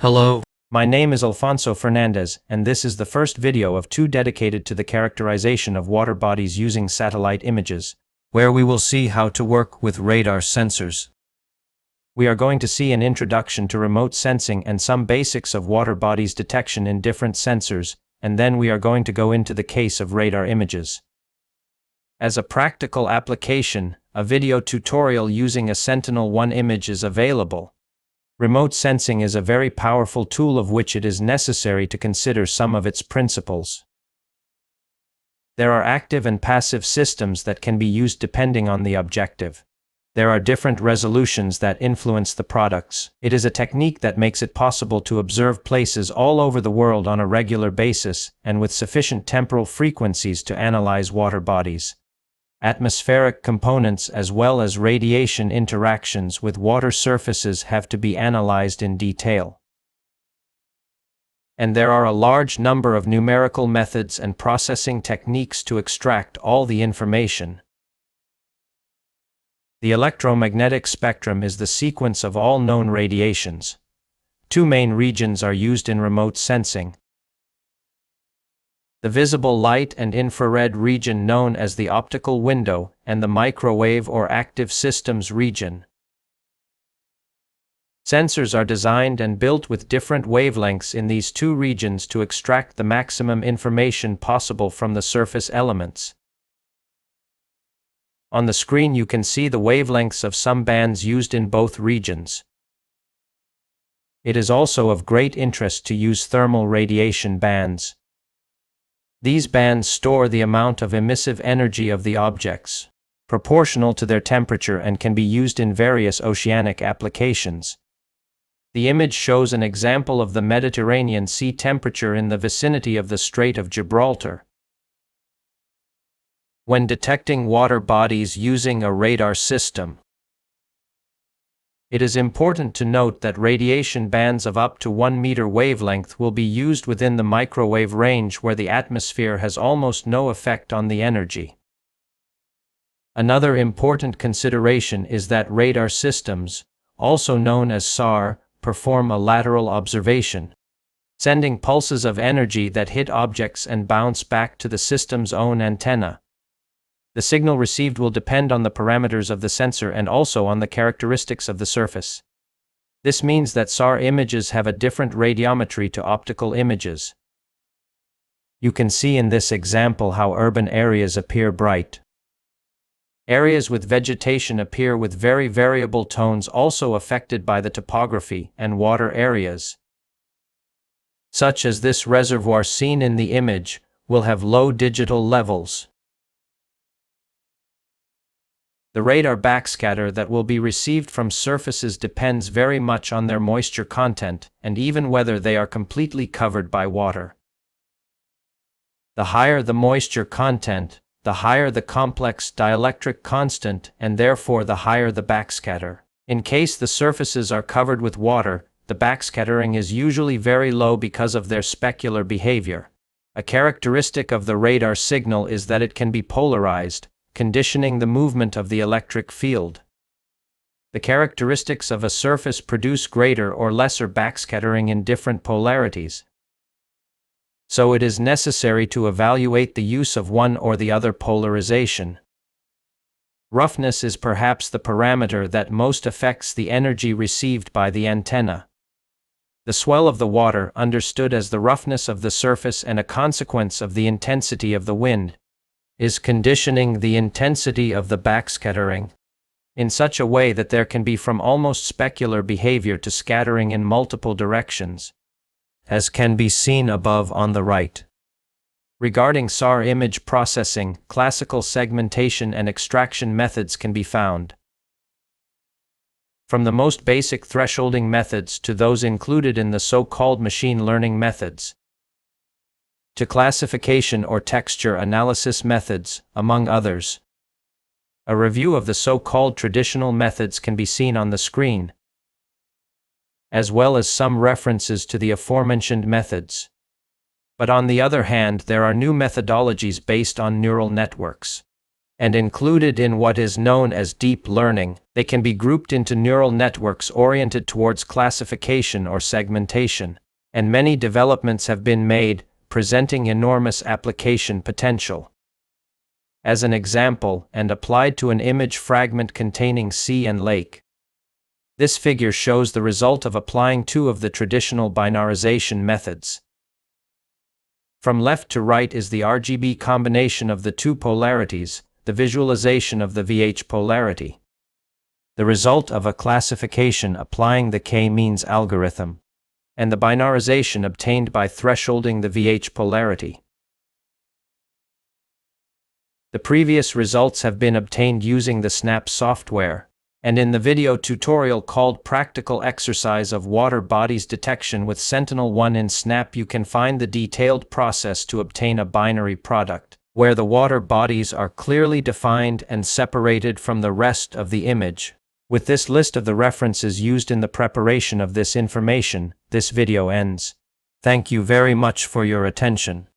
Hello, My name is Alfonso Fernandez, and this is the first video of two dedicated to the characterization of water bodies using satellite images, where we will see how to work with radar sensors. We are going to see an introduction to remote sensing and some basics of water bodies detection in different sensors, and then we are going to go into the case of radar images. As a practical application, a video tutorial using a Sentinel-1 image is available. Remote sensing is a very powerful tool of which it is necessary to consider some of its principles. There are active and passive systems that can be used depending on the objective. There are different resolutions that influence the products. It is a technique that makes it possible to observe places all over the world on a regular basis and with sufficient temporal frequencies to analyze water bodies. Atmospheric components as well as radiation interactions with water surfaces have to be analyzed in detail. And there are a large number of numerical methods and processing techniques to extract all the information. The electromagnetic spectrum is the sequence of all known radiations. Two main regions are used in remote sensing: the visible light and infrared region known as the optical window, and the microwave or active systems region. Sensors are designed and built with different wavelengths in these two regions to extract the maximum information possible from the surface elements. On the screen you can see the wavelengths of some bands used in both regions. It is also of great interest to use thermal radiation bands. These bands store the amount of emissive energy of the objects, proportional to their temperature, and can be used in various oceanic applications. The image shows an example of the Mediterranean Sea temperature in the vicinity of the Strait of Gibraltar. When detecting water bodies using a radar system, it is important to note that radiation bands of up to 1 meter wavelength will be used within the microwave range, where the atmosphere has almost no effect on the energy. Another important consideration is that radar systems, also known as SAR, perform a lateral observation, sending pulses of energy that hit objects and bounce back to the system's own antenna. The signal received will depend on the parameters of the sensor and also on the characteristics of the surface. This means that SAR images have a different radiometry to optical images. You can see in this example how urban areas appear bright. Areas with vegetation appear with very variable tones, also affected by the topography, and water areas, such as this reservoir seen in the image, will have low digital levels. The radar backscatter that will be received from surfaces depends very much on their moisture content, and even whether they are completely covered by water. The higher the moisture content, the higher the complex dielectric constant, and therefore the higher the backscatter. In case the surfaces are covered with water, the backscattering is usually very low because of their specular behavior. A characteristic of the radar signal is that it can be polarized, conditioning the movement of the electric field. The characteristics of a surface produce greater or lesser backscattering in different polarities. So it is necessary to evaluate the use of one or the other polarization. Roughness is perhaps the parameter that most affects the energy received by the antenna. The swell of the water, understood as the roughness of the surface and a consequence of the intensity of the wind, is conditioning the intensity of the backscattering in such a way that there can be from almost specular behavior to scattering in multiple directions, as can be seen above on the right. Regarding SAR image processing, classical segmentation and extraction methods can be found. From the most basic thresholding methods to those included in the so-called machine learning methods, to classification or texture analysis methods, among others. A review of the so-called traditional methods can be seen on the screen, as well as some references to the aforementioned methods. But on the other hand, there are new methodologies based on neural networks. and included in what is known as deep learning, they can be grouped into neural networks oriented towards classification or segmentation, and many developments have been made, presenting enormous application potential. As an example, and applied to an image fragment containing sea and lake. This figure shows the result of applying two of the traditional binarization methods. From left to right is the RGB combination of the two polarities, the visualization of the VH polarity. The result of a classification applying the k-means algorithm, and the binarization obtained by thresholding the VH polarity. The previous results have been obtained using the SNAP software, and in the video tutorial called Practical Exercise of Water Bodies Detection with Sentinel-1 in SNAP you can find the detailed process to obtain a binary product, where the water bodies are clearly defined and separated from the rest of the image. With this list of the references used in the preparation of this information, this video ends. Thank you very much for your attention.